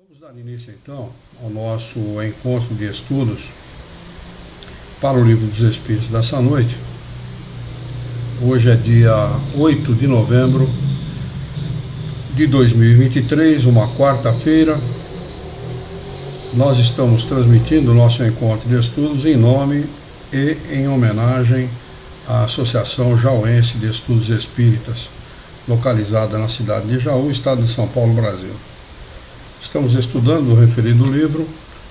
Vamos dar início então ao nosso encontro de estudos para o Livro dos Espíritos dessa noite. Hoje é dia 8 de novembro de 2023, uma quarta-feira. Nós estamos transmitindo o nosso encontro de estudos em nome e em homenagem à Associação Jauense de Estudos Espíritas, localizada na cidade de Jaú, estado de São Paulo, Brasil. Estamos estudando o referido livro,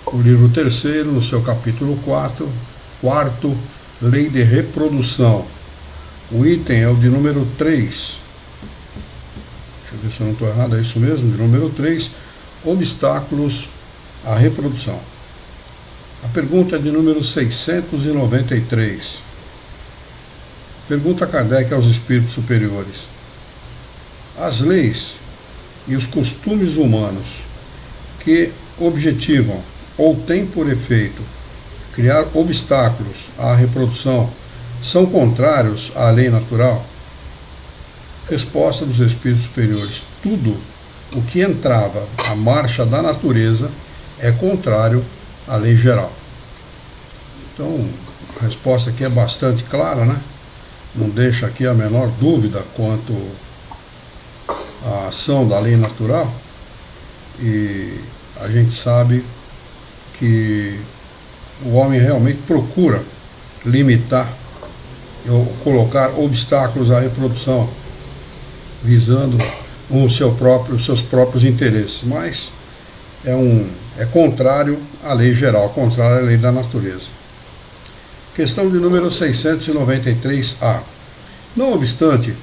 o livro terceiro, no seu capítulo 4, Lei de Reprodução. O item é o de número 3. Deixa eu ver se eu não estou errado, é isso mesmo, de número 3, obstáculos à reprodução. A pergunta é de número 693. Pergunta Kardec aos espíritos superiores: as leis e os costumes humanos que objetivam ou têm por efeito criar obstáculos à reprodução são contrários à lei natural? Resposta dos espíritos superiores: tudo o que entrava a marcha da natureza é contrário à lei geral. Então, a resposta aqui é bastante clara, né? Não deixa aqui a menor dúvida quanto à ação da lei natural. E a gente sabe que o homem realmente procura limitar ou colocar obstáculos à reprodução, visando os seus próprios interesses, mas é contrário à lei geral, contrário à lei da natureza. Questão de número 693A. Não obstante,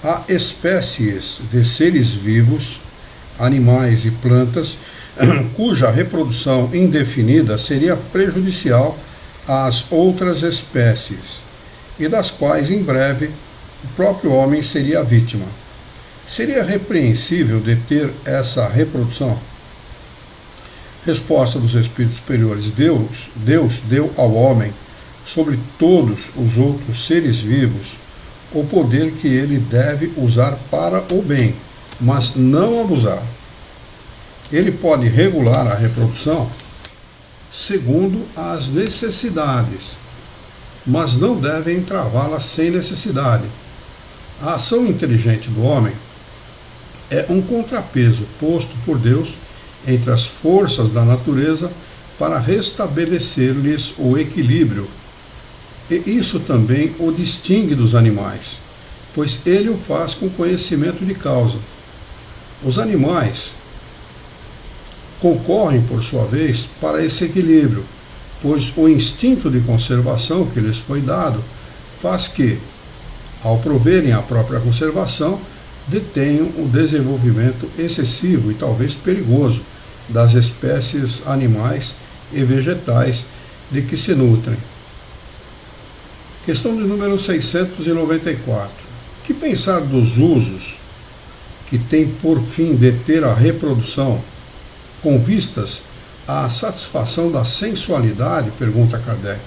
há espécies de seres vivos, animais e plantas, cuja reprodução indefinida seria prejudicial às outras espécies, e das quais em breve o próprio homem seria a vítima. Seria repreensível deter essa reprodução? Resposta dos espíritos superiores: Deus deu ao homem, sobre todos os outros seres vivos, o poder que ele deve usar para o bem, mas não abusar. Ele pode regular a reprodução segundo as necessidades, mas não deve entravá-la sem necessidade. A ação inteligente do homem é um contrapeso posto por Deus entre as forças da natureza para restabelecer-lhes o equilíbrio. E isso também o distingue dos animais, pois ele o faz com conhecimento de causa. Os animais concorrem, por sua vez, para esse equilíbrio, pois o instinto de conservação que lhes foi dado faz que, ao proverem a própria conservação, detenham o desenvolvimento excessivo e talvez perigoso das espécies animais e vegetais de que se nutrem. Questão de número 694. Que pensar dos usos que tem por fim deter a reprodução com vistas à satisfação da sensualidade? Pergunta Kardec.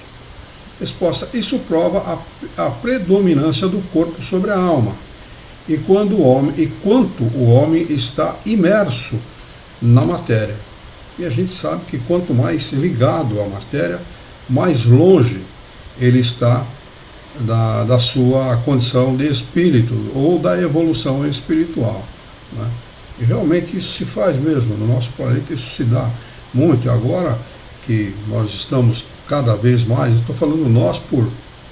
Resposta: isso prova a predominância do corpo sobre a alma, e quanto o homem está imerso na matéria. E a gente sabe que quanto mais ligado à matéria, mais longe ele está da sua condição de espírito ou da evolução espiritual, né? E realmente isso se faz mesmo no nosso planeta, isso se dá muito. Agora que nós estamos cada vez mais, eu estou falando nós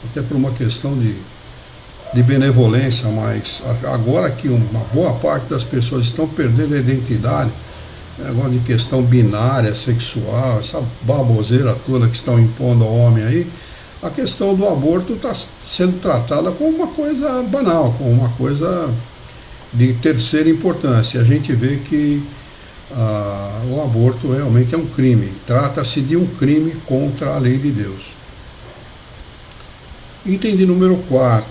até por uma questão de benevolência, mas agora que uma boa parte das pessoas estão perdendo a identidade, negócio de questão binária, sexual, essa baboseira toda que estão impondo ao homem aí, a questão do aborto está sendo tratada como uma coisa banal, como uma coisa de terceira importância. A gente vê que o aborto realmente é um crime. Trata-se de um crime contra a lei de Deus. Item de número 4.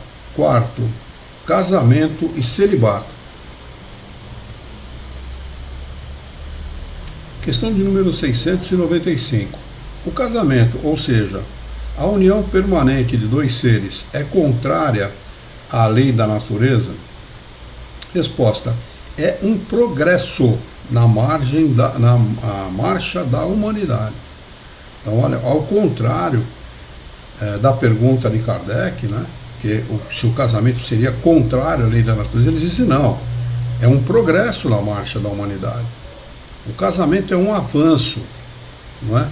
Casamento e celibato. Questão de número 695. O casamento, ou seja, a união permanente de dois seres, é contrária à lei da natureza? Resposta: é um progresso na marcha da humanidade. Então, olha, ao contrário da pergunta de Kardec, né, que se o casamento seria contrário à lei da natureza, ele disse não, é um progresso na marcha da humanidade. O casamento é um avanço, não é?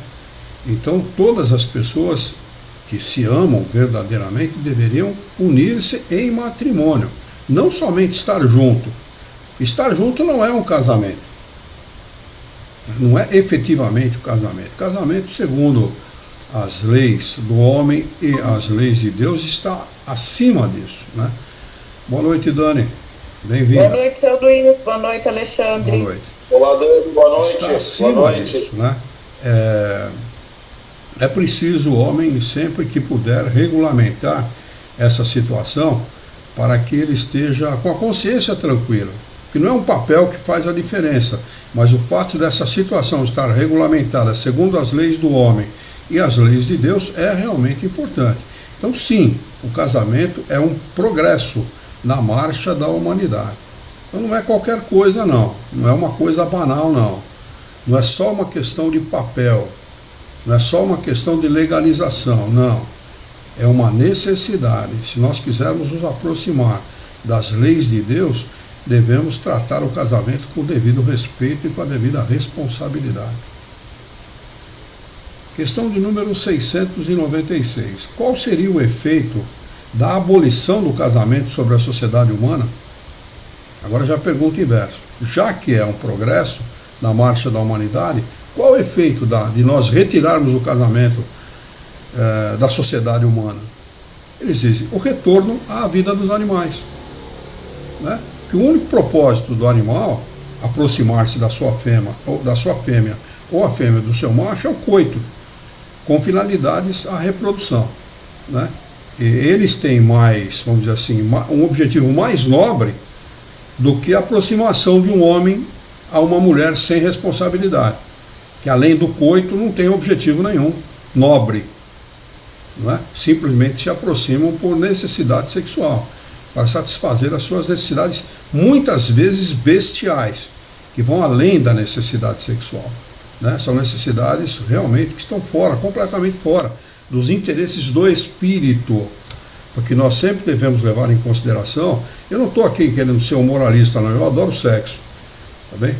Então, todas as pessoas que se amam verdadeiramente deveriam unir-se em matrimônio, não somente estar junto. Estar junto não é um casamento, não é efetivamente o casamento. O casamento, segundo as leis do homem e as leis de Deus, está acima disso, né? Boa noite, Dani. Bem-vinda. Boa noite, seu Luiz. Boa noite, Alexandre. Boa noite. Olá, Dani. Boa noite. Está acima Boa noite. disso, né? É preciso o homem, sempre que puder, regulamentar essa situação para que ele esteja com a consciência tranquila. Que não é um papel que faz a diferença, mas o fato dessa situação estar regulamentada segundo as leis do homem e as leis de Deus é realmente importante. Então, sim, o casamento é um progresso na marcha da humanidade. Então, não é qualquer coisa, não. Não é uma coisa banal, não. Não é só uma questão de papel. Não é só uma questão de legalização, não. É uma necessidade. Se nós quisermos nos aproximar das leis de Deus, devemos tratar o casamento com o devido respeito e com a devida responsabilidade. Questão de número 696. Qual seria o efeito da abolição do casamento sobre a sociedade humana? Agora já pergunta o inverso. Já que é um progresso na marcha da humanidade, qual o efeito de nós retirarmos o casamento da sociedade humana? Eles dizem, o retorno à vida dos animais, né? Que o único propósito do animal, aproximar-se da sua fêmea ou a fêmea do seu macho, é o coito, com finalidades à reprodução, né? E eles têm mais, vamos dizer assim, um objetivo mais nobre do que a aproximação de um homem a uma mulher sem responsabilidade, que além do coito não tem objetivo nenhum nobre, não é? Simplesmente se aproximam por necessidade sexual, para satisfazer as suas necessidades, muitas vezes bestiais, que vão além da necessidade sexual, né? São necessidades realmente que estão fora, completamente fora dos interesses do espírito, porque nós sempre devemos levar em consideração. Eu não estou aqui querendo ser um moralista, não, eu adoro sexo, tá bem?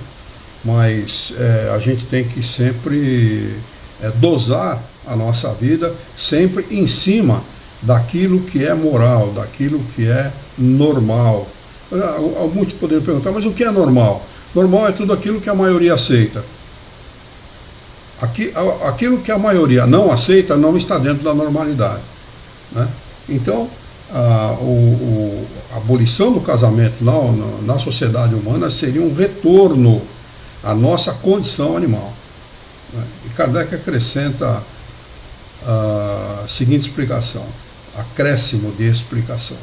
Mas a gente tem que sempre dosar a nossa vida, sempre em cima daquilo que é moral, daquilo que é normal. Alguns poderiam perguntar, mas o que é normal? Normal é tudo aquilo que a maioria aceita. Aquilo que a maioria não aceita não está dentro da normalidade, né? Então, a abolição do casamento na sociedade humana seria um retorno à nossa condição animal, né? E Kardec acrescenta a seguinte explicação, acréscimo de explicação.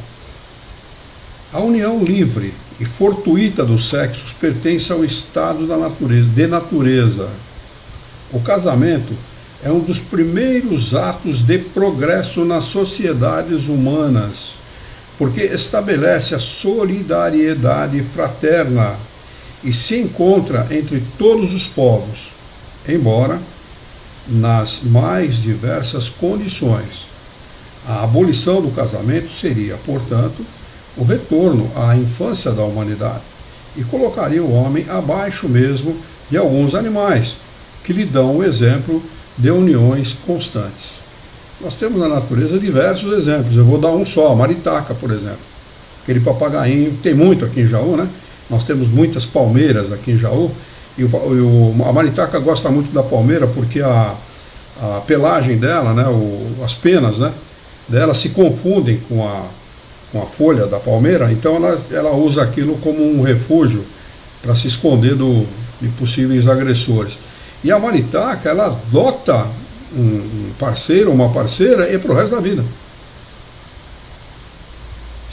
A união livre e fortuita dos sexos pertence ao estado de natureza. O casamento é um dos primeiros atos de progresso nas sociedades humanas, porque estabelece a solidariedade fraterna e se encontra entre todos os povos, embora nas mais diversas condições. A abolição do casamento seria, portanto, o retorno à infância da humanidade e colocaria o homem abaixo mesmo de alguns animais, que lhe dão o exemplo de uniões constantes. Nós temos na natureza diversos exemplos. Eu vou dar um só, a maritaca, por exemplo. Aquele papagainho, tem muito aqui em Jaú, né? Nós temos muitas palmeiras aqui em Jaú, e a maritaca gosta muito da palmeira porque a pelagem dela, né, as penas, né, dela se confundem com a folha da palmeira, então ela usa aquilo como um refúgio para se esconder de possíveis agressores. E a maritaca, ela adota um parceiro ou uma parceira e para o resto da vida.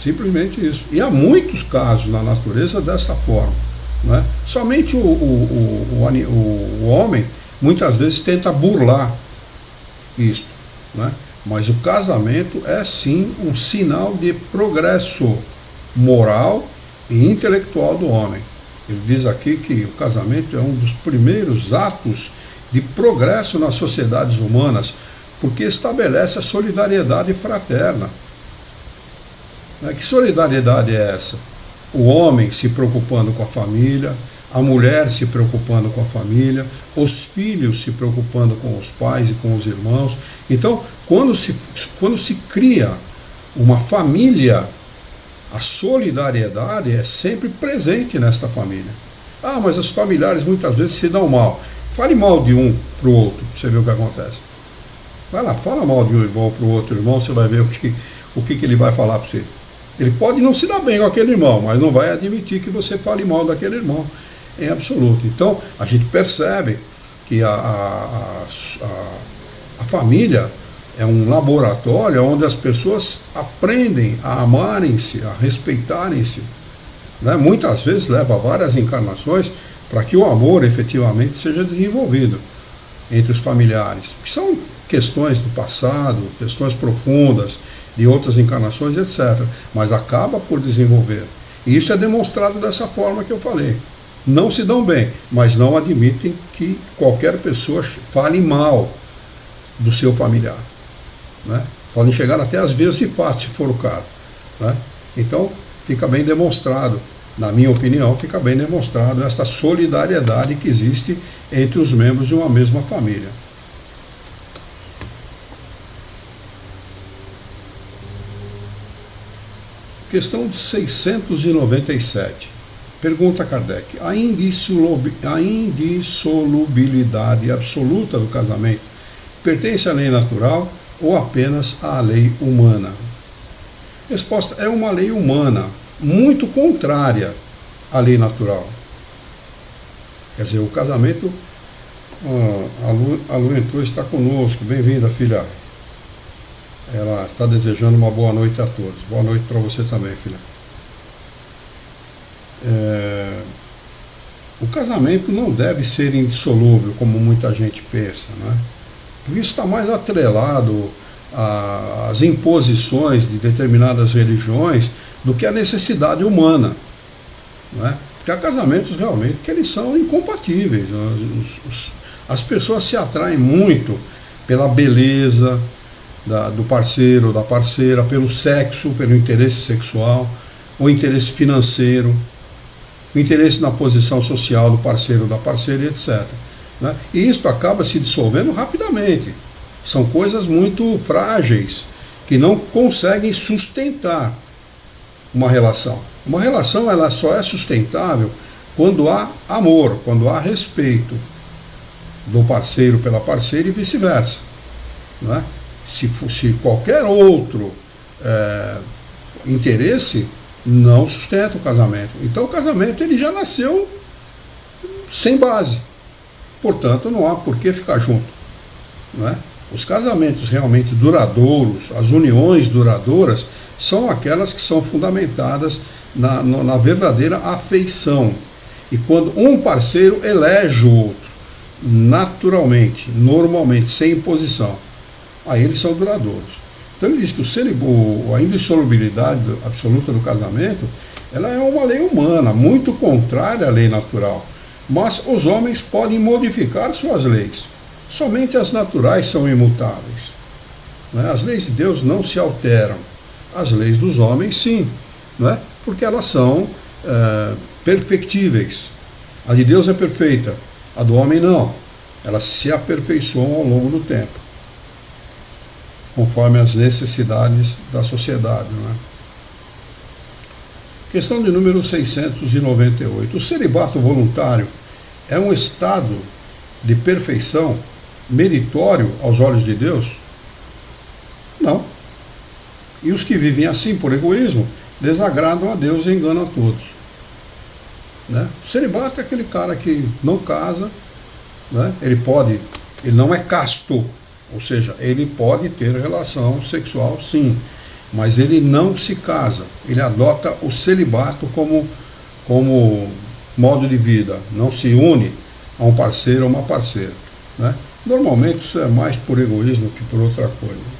Simplesmente isso. E há muitos casos na natureza desta forma, né? Somente o homem muitas vezes tenta burlar isto, né? Mas o casamento é sim um sinal de progresso moral e intelectual do homem. Ele diz aqui que o casamento é um dos primeiros atos de progresso nas sociedades humanas, porque estabelece a solidariedade fraterna. Que solidariedade é essa? O homem se preocupando com a família, a mulher se preocupando com a família, os filhos se preocupando com os pais e com os irmãos. Então, quando se cria uma família, a solidariedade é sempre presente nesta família. Ah, mas os familiares muitas vezes se dão mal. Fale mal de um para o outro, você vê o que acontece. Vai lá, fala mal de um irmão para o outro irmão, você vai ver o que ele vai falar para você. Ele pode não se dar bem com aquele irmão, mas não vai admitir que você fale mal daquele irmão, em absoluto. Então, a gente percebe que a família é um laboratório onde as pessoas aprendem a amarem-se, a respeitarem-se. Né? Muitas vezes leva várias encarnações para que o amor efetivamente seja desenvolvido entre os familiares, que são questões do passado, questões profundas, de outras encarnações, etc. Mas acaba por desenvolver. E isso é demonstrado dessa forma que eu falei. Não se dão bem, mas não admitem que qualquer pessoa fale mal do seu familiar. Né? Podem chegar até às vezes de fato, se for o caso. Né? Então, fica bem demonstrado, na minha opinião, fica bem demonstrado esta solidariedade que existe entre os membros de uma mesma família. Questão 697. Pergunta Kardec: a indissolubilidade absoluta do casamento pertence à lei natural ou apenas à lei humana? Resposta: é uma lei humana, muito contrária à lei natural. Quer dizer, o casamento... a Lu entrou, está conosco. Bem-vinda, filha. Ela está desejando uma boa noite a todos. Boa noite para você também, filha. O casamento não deve ser indissolúvel, como muita gente pensa, né? Porque isso está mais atrelado às imposições de determinadas religiões do que à necessidade humana, né? Porque há casamentos realmente que eles são incompatíveis. As pessoas se atraem muito pela beleza do parceiro ou da parceira, pelo sexo, pelo interesse sexual, o interesse financeiro, o interesse na posição social do parceiro ou da parceira, etc. Né? E isso acaba se dissolvendo rapidamente. São coisas muito frágeis, que não conseguem sustentar uma relação. Uma relação ela só é sustentável quando há amor, quando há respeito do parceiro pela parceira e vice-versa. Né? Se qualquer outro interesse, não sustenta o casamento. Então o casamento ele já nasceu sem base. Portanto, não há por que ficar junto. Não é? Os casamentos realmente duradouros, as uniões duradouras, são aquelas que são fundamentadas na verdadeira afeição. E quando um parceiro elege o outro, naturalmente, normalmente, sem imposição, aí eles são duradouros. Então ele diz que a indissolubilidade absoluta do casamento, ela é uma lei humana, muito contrária à lei natural. Mas os homens podem modificar suas leis. Somente as naturais são imutáveis. As leis de Deus não se alteram. As leis dos homens, sim, porque elas são perfectíveis. A de Deus é perfeita, a do homem não. Elas se aperfeiçoam ao longo do tempo, conforme as necessidades da sociedade. Questão de número 698. O celibato voluntário é um estado de perfeição meritório aos olhos de Deus? Não. E os que vivem assim por egoísmo desagradam a Deus e enganam a todos. O celibato é aquele cara que não casa, ele não é casto, ou seja, ele pode ter relação sexual sim, mas ele não se casa, ele adota o celibato como modo de vida, não se une a um parceiro ou uma parceira. Normalmente isso é mais por egoísmo que por outra coisa.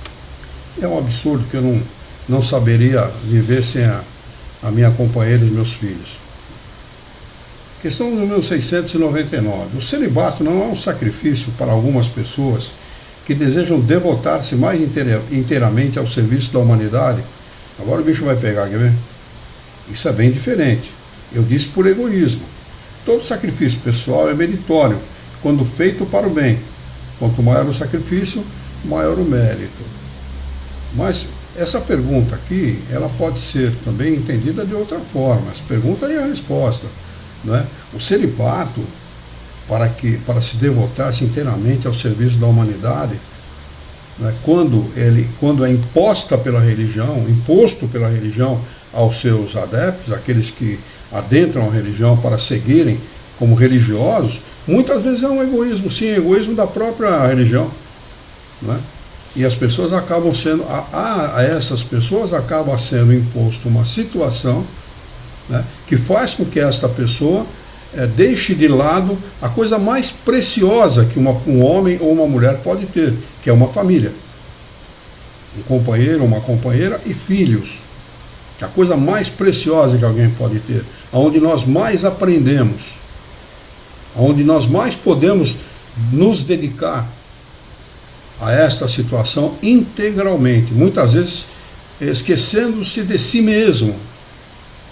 É um absurdo que eu não saberia viver sem a minha companheira e os meus filhos. Questão número 699. O celibato não é um sacrifício para algumas pessoas que desejam devotar-se mais inteiramente ao serviço da humanidade? Agora o bicho vai pegar, quer ver? Isso é bem diferente. Eu disse por egoísmo. Todo sacrifício pessoal é meritório, quando feito para o bem. Quanto maior o sacrifício, maior o mérito. Mas essa pergunta aqui, ela pode ser também entendida de outra forma. As perguntas e a resposta. Não é? O celibato, para se devotar-se inteiramente ao serviço da humanidade, não é? Quando é imposto pela religião aos seus adeptos, aqueles que adentram a religião para seguirem como religiosos, muitas vezes é um egoísmo, sim, egoísmo da própria religião. Não é? E as pessoas acabam sendo, a essas pessoas acaba sendo imposto uma situação, né, que faz com que esta pessoa deixe de lado a coisa mais preciosa que um homem ou uma mulher pode ter, que é uma família. Um companheiro, uma companheira e filhos. A coisa mais preciosa que alguém pode ter, aonde nós mais aprendemos, aonde nós mais podemos nos dedicar a esta situação integralmente, muitas vezes esquecendo-se de si mesmo,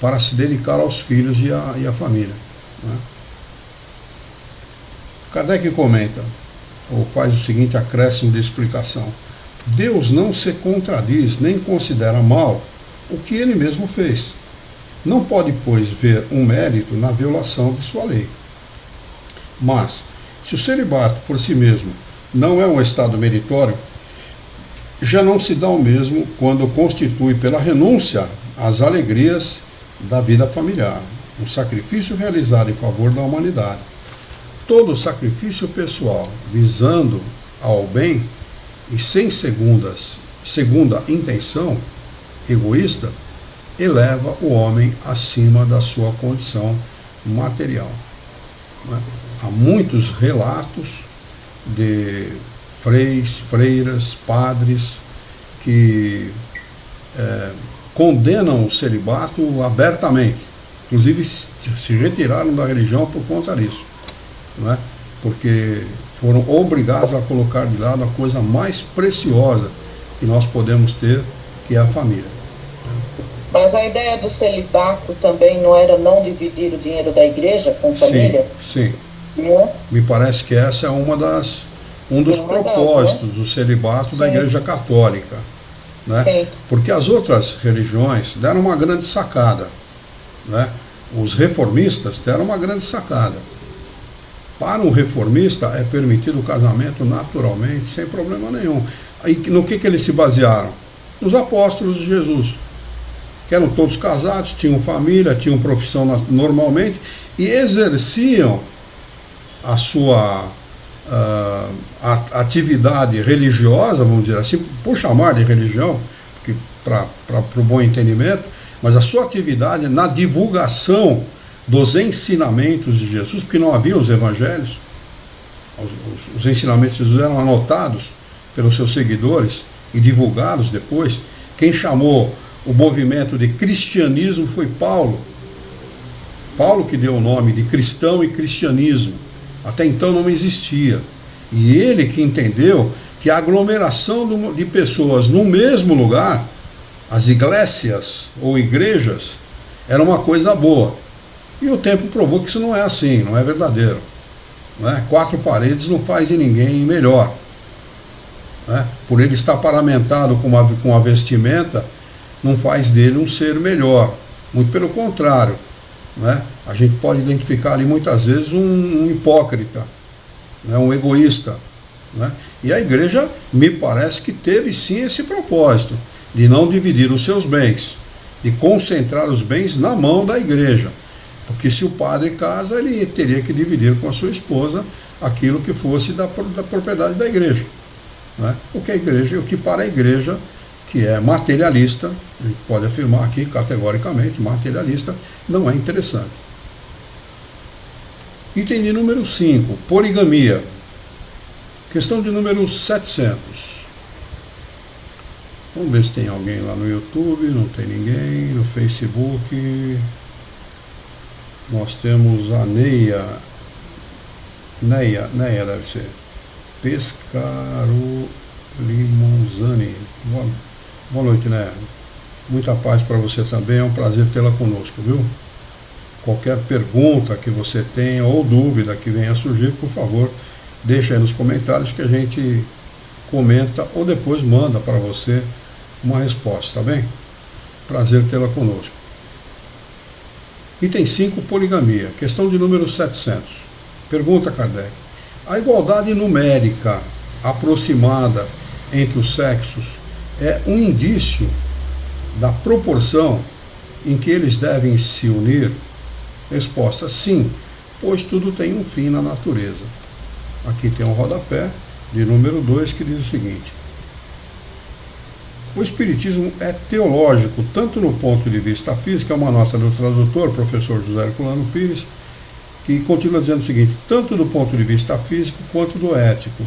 para se dedicar aos filhos e à família. Né? Kardec comenta, ou faz o seguinte acréscimo de explicação: Deus não se contradiz nem considera mal o que ele mesmo fez. Não pode, pois, ver um mérito na violação de sua lei. Mas, se o celibato por si mesmo não é um estado meritório, já não se dá o mesmo quando constitui pela renúncia às alegrias da vida familiar, um sacrifício realizado em favor da humanidade. Todo sacrifício pessoal visando ao bem e sem segunda intenção egoísta eleva o homem acima da sua condição material. Né? Há muitos relatos de freiras, padres que condenam o celibato abertamente, inclusive se retiraram da religião por conta disso, não é? Porque foram obrigados a colocar de lado a coisa mais preciosa que nós podemos ter, que é a família. Mas a ideia do celibato também não era não dividir o dinheiro da igreja com família? Sim. Me parece que essa é um dos propósitos do celibato da Igreja Católica. Né? Sim. Porque as outras religiões deram uma grande sacada. Né? Os reformistas deram uma grande sacada. Para um reformista é permitido o casamento naturalmente, sem problema nenhum. E no que eles se basearam? Nos apóstolos de Jesus, que eram todos casados, tinham família, tinham profissão normalmente e exerciam a sua atividade religiosa, vamos dizer assim, por chamar de religião, para o bom entendimento, mas a sua atividade na divulgação dos ensinamentos de Jesus, porque não havia os evangelhos, os ensinamentos de Jesus eram anotados pelos seus seguidores e divulgados depois. Quem chamou o movimento de cristianismo foi Paulo. Paulo que deu o nome de cristão e cristianismo. Até então não existia. E ele que entendeu que a aglomeração de pessoas no mesmo lugar, as iglésias ou igrejas, era uma coisa boa. E o tempo provou que isso não é assim, não é verdadeiro. Não é? 4 paredes não faz de ninguém melhor. Não é? Por ele estar paramentado com a vestimenta, não faz dele um ser melhor. Muito pelo contrário. Não é? A gente pode identificar ali muitas vezes um hipócrita, né? Um egoísta. Né? E a igreja me parece que teve sim esse propósito, de não dividir os seus bens, de concentrar os bens na mão da igreja. Porque se o padre casa, ele teria que dividir com a sua esposa aquilo que fosse da propriedade da igreja. Né? O que para a igreja, que é materialista, a gente pode afirmar aqui categoricamente, materialista, não é interessante. Item de número 5, poligamia. Questão de número 700. Vamos ver se tem alguém lá no YouTube. Não tem ninguém. No Facebook. Nós temos a Neia deve ser. Pescaro Limonzani. Boa noite, Neia. Muita paz para você também, é um prazer tê-la conosco, viu? Qualquer pergunta que você tenha ou dúvida que venha a surgir, por favor, deixa aí nos comentários que a gente comenta ou depois manda para você uma resposta, tá bem? Prazer tê-la conosco. Item 5, poligamia. Questão de número 700. Pergunta Kardec. A igualdade numérica aproximada entre os sexos é um indício da proporção em que eles devem se unir? Resposta: sim, pois tudo tem um fim na natureza. Aqui tem um rodapé de número 2 que diz o seguinte: o Espiritismo é teológico, tanto no ponto de vista físico, é uma nota do tradutor, professor José Herculano Pires, que continua dizendo o seguinte: tanto do ponto de vista físico quanto do ético.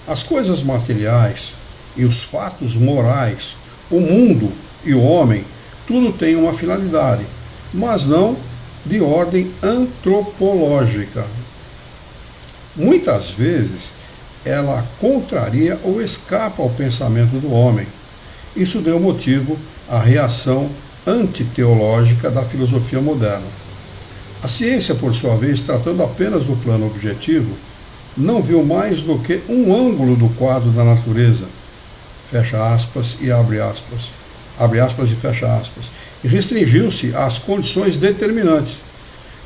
As coisas materiais e os fatos morais, o mundo e o homem, tudo tem uma finalidade, mas não de ordem antropológica. Muitas vezes ela contraria ou escapa ao pensamento do homem. Isso deu motivo à reação antiteológica da filosofia moderna. A ciência, por sua vez, tratando apenas do plano objetivo, não viu mais do que um ângulo do quadro da natureza, fecha aspas e abre aspas e fecha aspas, e restringiu-se às condições determinantes.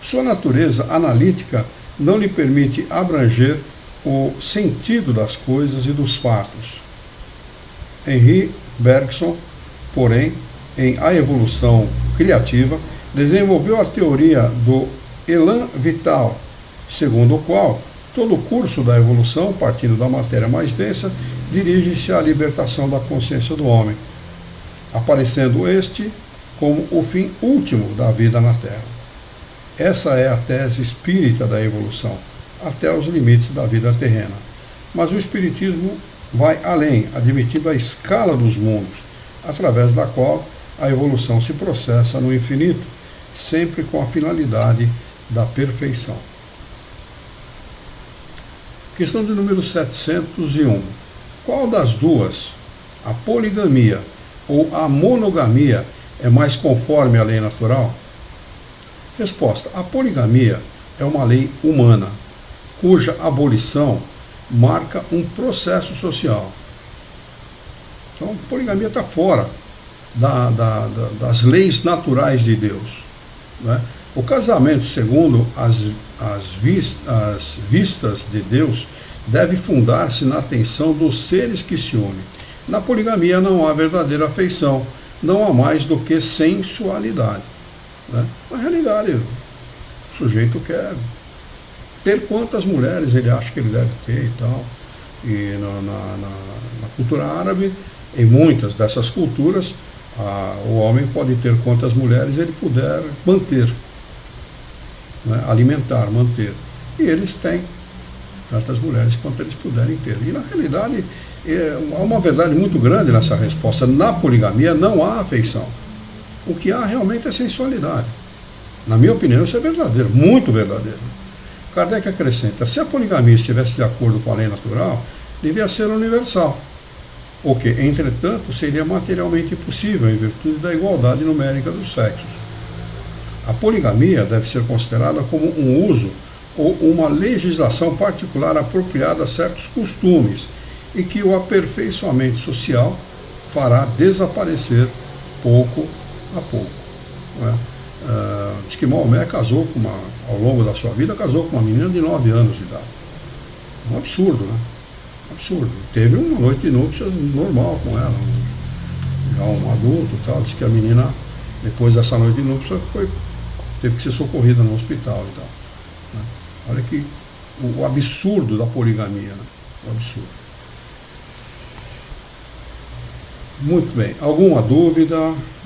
Sua natureza analítica não lhe permite abranger o sentido das coisas e dos fatos. Henri Bergson, porém, em A Evolução Criativa, desenvolveu a teoria do elan vital, segundo o qual todo o curso da evolução, partindo da matéria mais densa, dirige-se à libertação da consciência do homem, aparecendo este como o fim último da vida na Terra. Essa é a tese espírita da evolução, até os limites da vida terrena. Mas o Espiritismo vai além, admitindo a escala dos mundos, através da qual a evolução se processa no infinito, sempre com a finalidade da perfeição. Questão de número 701. Qual das duas, a poligamia ou a monogamia, é mais conforme à lei natural? Resposta: a poligamia é uma lei humana, cuja abolição marca um processo social. Então, a poligamia está fora das leis naturais de Deus, né? O casamento, segundo as vistas de Deus, deve fundar-se na atenção dos seres que se unem. Na poligamia não há verdadeira afeição, não há mais do que sensualidade, né? Na realidade, o sujeito quer ter quantas mulheres ele acha que ele deve ter e tal. E na cultura árabe, em muitas dessas culturas, o homem pode ter quantas mulheres ele puder manter, né? Alimentar, manter. E eles têm tantas mulheres quanto eles puderem ter. E na realidade, há uma verdade muito grande nessa resposta. Na poligamia não há afeição. O que há realmente é sensualidade. Na minha opinião, isso é verdadeiro, muito verdadeiro. Kardec acrescenta: se a poligamia estivesse de acordo com a lei natural, devia ser universal, o que, entretanto, seria materialmente impossível em virtude da igualdade numérica dos sexos. A poligamia deve ser considerada como um uso ou uma legislação particular apropriada a certos costumes e que o aperfeiçoamento social fará desaparecer pouco a pouco, né? Diz que Maomé casou ao longo da sua vida, casou com uma menina de 9 anos de idade. Um absurdo, né? Absurdo. Teve uma noite de núpcias normal com ela, já um adulto e tal. Diz que a menina, depois dessa noite de núpcias, teve que ser socorrida no hospital e tal, né? Olha que o absurdo da poligamia, né? O absurdo. Muito bem. Alguma dúvida?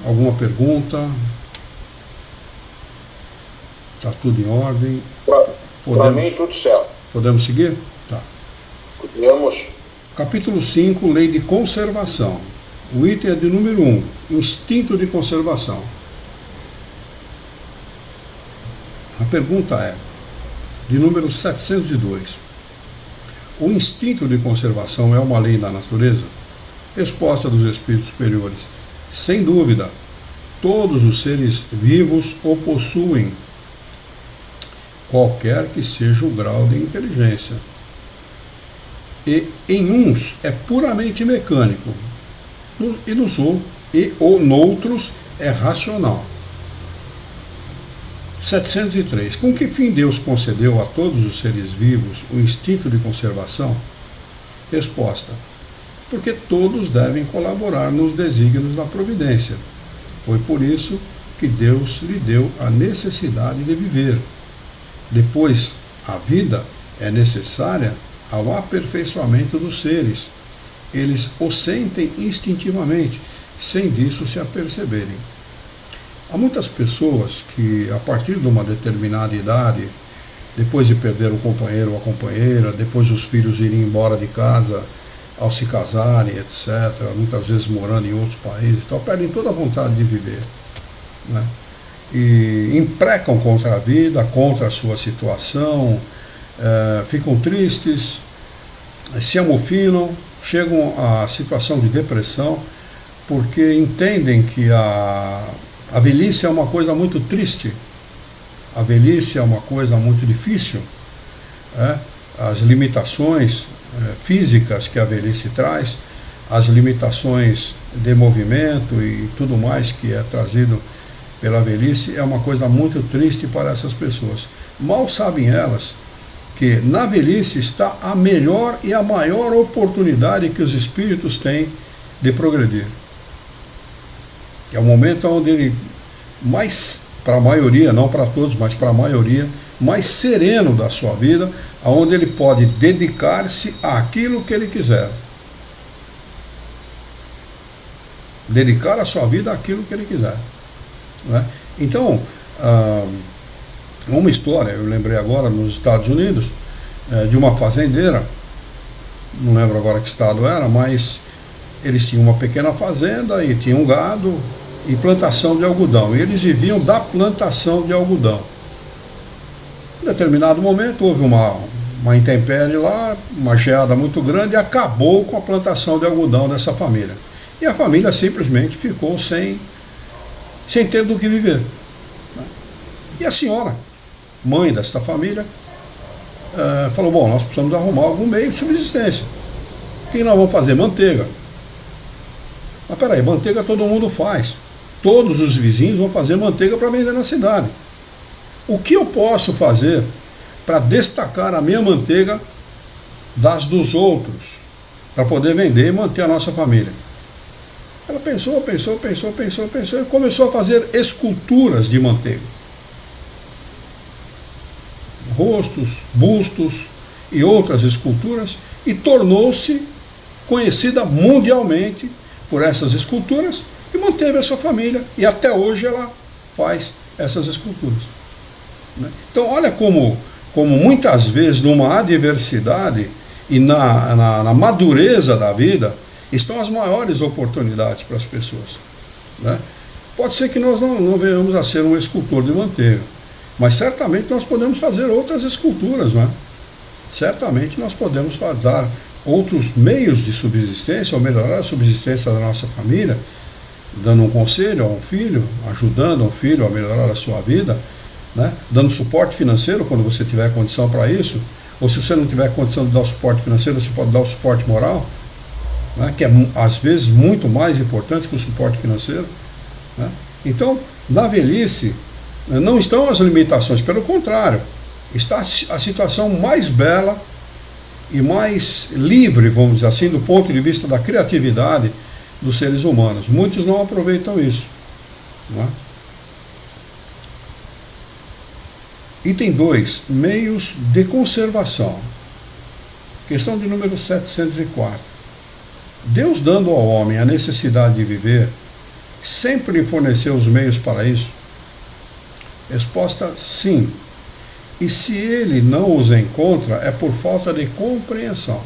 Alguma pergunta? Está tudo em ordem? Para mim, tudo certo. Podemos seguir? Tá. Podemos. Capítulo 5, Lei de Conservação. O item é de número 1, Instinto de Conservação. pergunta é, de número 702, o instinto de conservação é uma lei da natureza? Resposta dos espíritos superiores, sem dúvida, todos os seres vivos o possuem, qualquer que seja o grau de inteligência. E em uns é puramente mecânico, e noutros é racional. 703. Com que fim Deus concedeu a todos os seres vivos o instinto de conservação? Resposta: porque todos devem colaborar nos desígnios da providência. Foi por isso que Deus lhe deu a necessidade de viver. Depois, a vida é necessária ao aperfeiçoamento dos seres. Eles o sentem instintivamente, sem disso se aperceberem. Há muitas pessoas que, a partir de uma determinada idade, depois de perder o companheiro ou a companheira, depois os filhos irem embora de casa ao se casarem, etc., muitas vezes morando em outros países, perdem toda a vontade de viver, né? E imprecam contra a vida, contra a sua situação, ficam tristes, se amofinam, chegam à situação de depressão, porque entendem que a velhice é uma coisa muito triste, a velhice é uma coisa muito difícil, as limitações físicas que a velhice traz, as limitações de movimento e tudo mais que é trazido pela velhice, é uma coisa muito triste para essas pessoas. Mal sabem elas que na velhice está a melhor e a maior oportunidade que os espíritos têm de progredir. É o momento onde ele mais, para a maioria, não para todos, mas para a maioria, mais sereno da sua vida, onde ele pode dedicar-se àquilo que ele quiser. Dedicar a sua vida àquilo que ele quiser. Né? Então, uma história, eu lembrei agora, nos Estados Unidos, de uma fazendeira, não lembro agora que estado era, mas eles tinham uma pequena fazenda e tinham gado e plantação de algodão, e eles viviam da plantação de algodão. Em determinado momento houve uma intempérie lá, uma geada muito grande, e acabou com a plantação de algodão dessa família. E a família simplesmente ficou sem ter do que viver. E a senhora, mãe desta família, falou, bom, nós precisamos arrumar algum meio de subsistência. O que nós vamos fazer? Manteiga. Mas peraí, manteiga todo mundo faz. Todos os vizinhos vão fazer manteiga para vender na cidade. O que eu posso fazer para destacar a minha manteiga das dos outros, para poder vender e manter a nossa família? Ela pensou e começou a fazer esculturas de manteiga. Rostos, bustos e outras esculturas, e tornou-se conhecida mundialmente por essas esculturas e manteve a sua família, e até hoje ela faz essas esculturas. Então olha como muitas vezes numa adversidade e na madureza da vida estão as maiores oportunidades para as pessoas. Pode ser que nós não venhamos a ser um escultor de manteiga, mas certamente nós podemos fazer outras esculturas, certamente nós podemos dar outros meios de subsistência, ou melhorar a subsistência da nossa família, dando um conselho a um filho, ajudando um filho a melhorar a sua vida, dando suporte financeiro quando você tiver condição para isso, ou se você não tiver condição de dar o suporte financeiro, você pode dar o suporte moral, que é às vezes muito mais importante que o suporte financeiro. Então, na velhice, não estão as limitações, pelo contrário, está a situação mais bela e mais livre, vamos dizer assim, do ponto de vista da criatividade dos seres humanos. Muitos não aproveitam isso. Item 2, meios de conservação. Questão de número 704. Deus, dando ao homem a necessidade de viver, sempre lhe forneceu os meios para isso? Resposta: sim. E se ele não os encontra, é por falta de compreensão.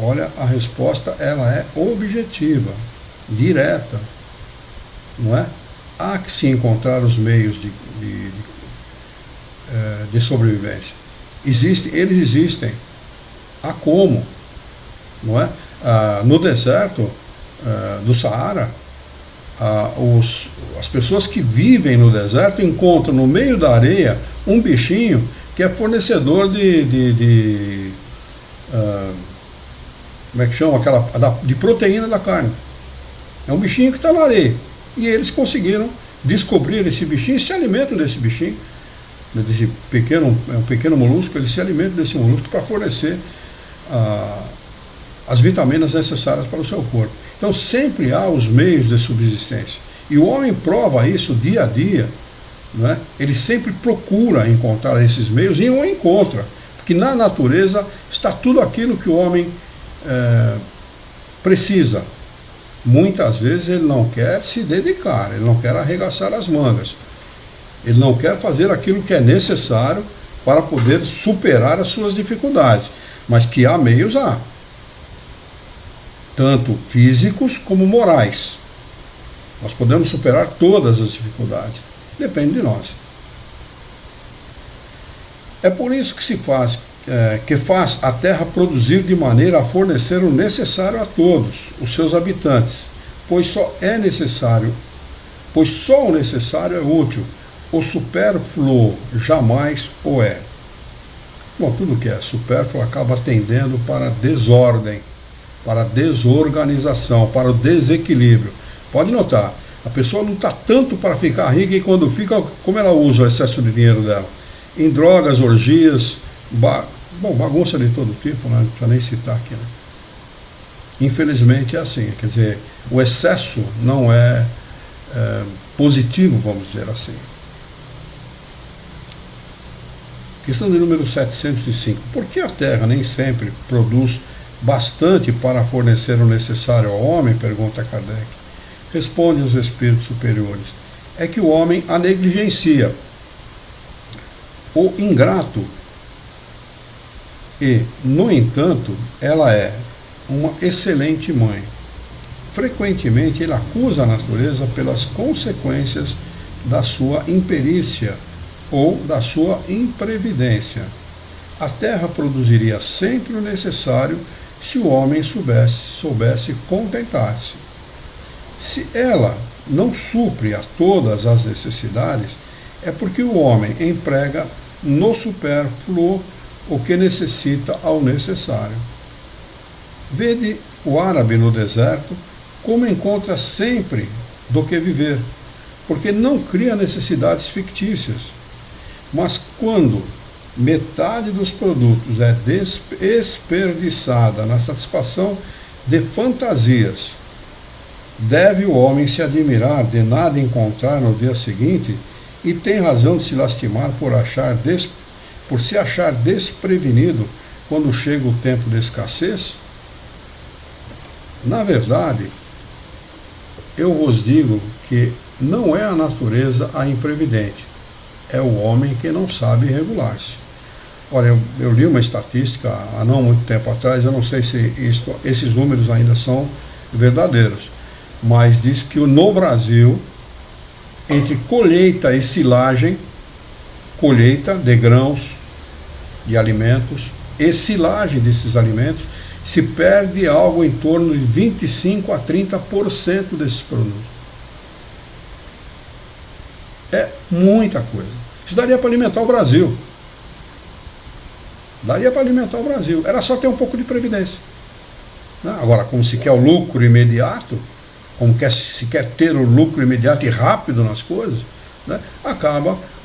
Olha, a resposta ela é objetiva, direta, não é? há que se encontrar os meios de sobrevivência. Eles existem. Há como, não é? No deserto do Saara, as pessoas que vivem no deserto encontram no meio da areia um bichinho que é fornecedor como é que chama? De proteína da carne. É um bichinho que está na areia. E eles conseguiram descobrir esse bichinho e se alimentam desse bichinho, desse um pequeno molusco. Eles se alimentam desse molusco para fornecer as vitaminas necessárias para o seu corpo. Então sempre há os meios de subsistência. E o homem prova isso dia a dia, não é? Ele sempre procura encontrar esses meios e o encontra. Porque na natureza está tudo aquilo que o homem precisa. Muitas vezes ele não quer se dedicar, ele não quer arregaçar as mangas. Ele não quer fazer aquilo que é necessário para poder superar as suas dificuldades. Mas que há meios, há. Tanto físicos como morais. Nós podemos superar todas as dificuldades. Depende de nós. É por isso que faz a terra produzir de maneira a fornecer o necessário a todos os seus habitantes, pois só o necessário é útil, o supérfluo jamais o é. Bom, tudo que é supérfluo acaba tendendo para a desordem, para a desorganização, para o desequilíbrio. Pode notar, a pessoa luta tanto para ficar rica e quando fica, como ela usa o excesso de dinheiro dela? Em drogas, orgias, bagunça de todo tipo, né? Não precisa nem citar aqui, né? Infelizmente é assim, quer dizer, o excesso não é positivo, vamos dizer assim. Questão de número 705. Por que a Terra nem sempre produz bastante para fornecer o necessário ao homem? Pergunta Kardec. Responde os espíritos superiores. É que o homem a negligencia. O ingrato. E, no entanto, ela é uma excelente mãe. Frequentemente ele acusa a natureza pelas consequências da sua imperícia ou da sua imprevidência. A terra produziria sempre o necessário se o homem soubesse contentar-se. Se ela não supre a todas as necessidades, é porque o homem emprega no supérfluo o que necessita ao necessário. Vede o árabe no deserto como encontra sempre do que viver, porque não cria necessidades fictícias. Mas quando metade dos produtos é desperdiçada na satisfação de fantasias, deve o homem se admirar de nada encontrar no dia seguinte e tem razão de se lastimar por se achar desprevenido quando chega o tempo de escassez? Na verdade, eu vos digo que não é a natureza a imprevidente, é o homem que não sabe regular-se. Olha, eu li uma estatística há não muito tempo atrás, eu não sei se esses números ainda são verdadeiros, mas diz que no Brasil, entre colheita e silagem, colheita de grãos, de alimentos, e silagem desses alimentos, se perde algo em torno de 25% a 30% desses produtos. É muita coisa. Isso daria para alimentar o Brasil. Daria para alimentar o Brasil. Era só ter um pouco de previdência. Agora, como se quer o lucro imediato, como se quer ter o lucro imediato e rápido nas coisas,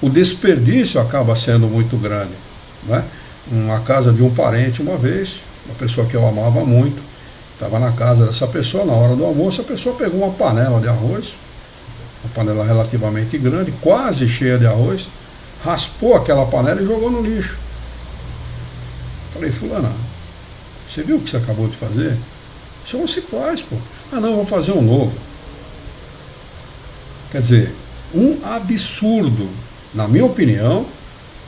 o desperdício acaba sendo muito grande. Na casa de um parente, uma vez, uma pessoa que eu amava muito, estava na casa dessa pessoa, na hora do almoço, a pessoa pegou uma panela de arroz, uma panela relativamente grande, quase cheia de arroz, raspou aquela panela e jogou no lixo. Falei, fulana, você viu o que você acabou de fazer? Isso não se faz, pô. Ah, não, vou fazer um novo. Quer dizer, um absurdo, na minha opinião,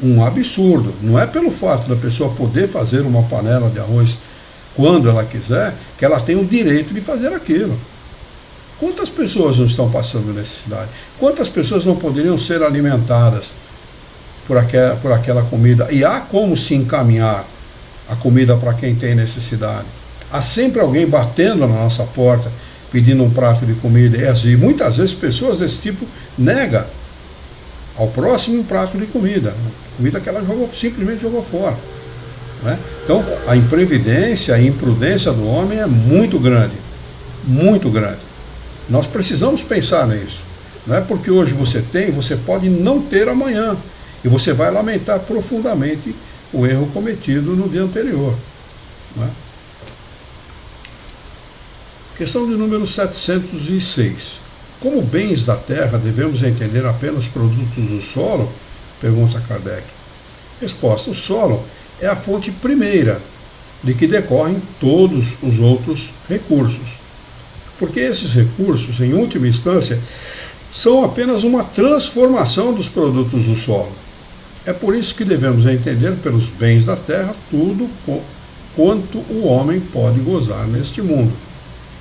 um absurdo. Não é pelo fato da pessoa poder fazer uma panela de arroz quando ela quiser, que ela tem o direito de fazer aquilo. Quantas pessoas não estão passando necessidade? Quantas pessoas não poderiam ser alimentadas por aquela comida? E há como se encaminhar a comida para quem tem necessidade. Há sempre alguém batendo na nossa porta, pedindo um prato de comida. E muitas vezes pessoas desse tipo negam ao próximo um prato de comida. Comida que ela simplesmente jogou fora. Né? Então, a imprevidência, a imprudência do homem é muito grande. Muito grande. Nós precisamos pensar nisso. Não é porque hoje você tem, você pode não ter amanhã. E você vai lamentar profundamente o erro cometido no dia anterior. Não é? Questão de número 706. Como bens da terra devemos entender apenas produtos do solo? Pergunta Kardec. Resposta: o solo é a fonte primeira de que decorrem todos os outros recursos. Porque esses recursos, em última instância, são apenas uma transformação dos produtos do solo. É por isso que devemos entender pelos bens da terra tudo quanto o homem pode gozar neste mundo.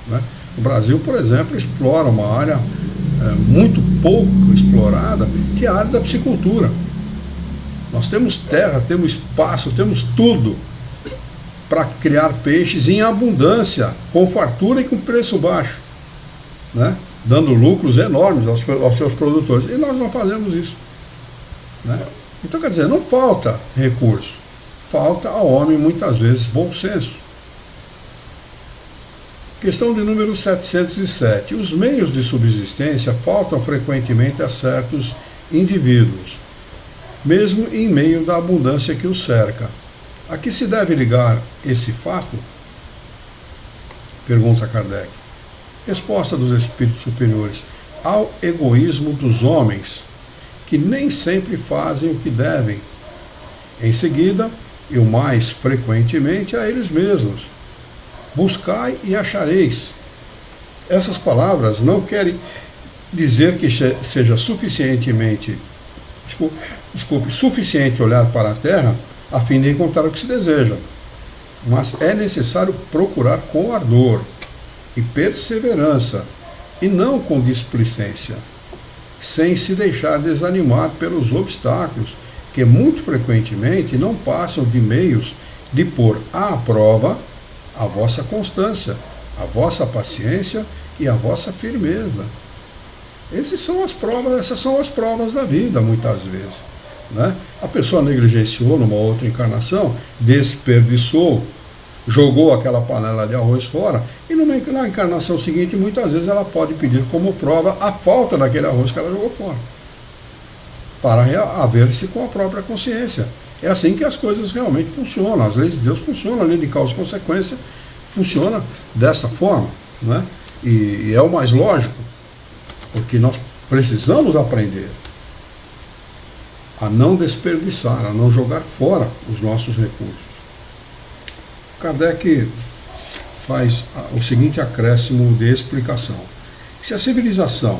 Né? O Brasil, por exemplo, explora uma área muito pouco explorada, que é a área da piscicultura. Nós temos terra, temos espaço, temos tudo para criar peixes em abundância, com fartura e com preço baixo, né? Dando lucros enormes aos seus produtores. E nós não fazemos isso. Né? Então, quer dizer, não falta recurso, falta ao homem muitas vezes bom senso. Questão de número 707. Os meios de subsistência faltam frequentemente a certos indivíduos, mesmo em meio da abundância que os cerca. A que se deve ligar esse fato? Pergunta Kardec. Resposta dos espíritos superiores: ao egoísmo dos homens, que nem sempre fazem o que devem. Em seguida, e o mais frequentemente, a eles mesmos: buscai e achareis. Essas palavras não querem dizer que seja suficiente olhar para a terra a fim de encontrar o que se deseja, mas é necessário procurar com ardor e perseverança, e não com displicência, sem se deixar desanimar pelos obstáculos que muito frequentemente não passam de meios de pôr à prova a vossa constância, a vossa paciência e a vossa firmeza. Essas são as provas da vida, muitas vezes. Né? A pessoa negligenciou numa outra encarnação, desperdiçou, jogou aquela panela de arroz fora, e na encarnação seguinte, muitas vezes ela pode pedir como prova a falta daquele arroz que ela jogou fora, para haver-se com a própria consciência. É assim que as coisas realmente funcionam. As leis de Deus funcionam, a lei de causa e consequência funciona desta forma. Né? E é o mais lógico, porque nós precisamos aprender a não desperdiçar, a não jogar fora os nossos recursos. Kardec faz o seguinte acréscimo de explicação: se a civilização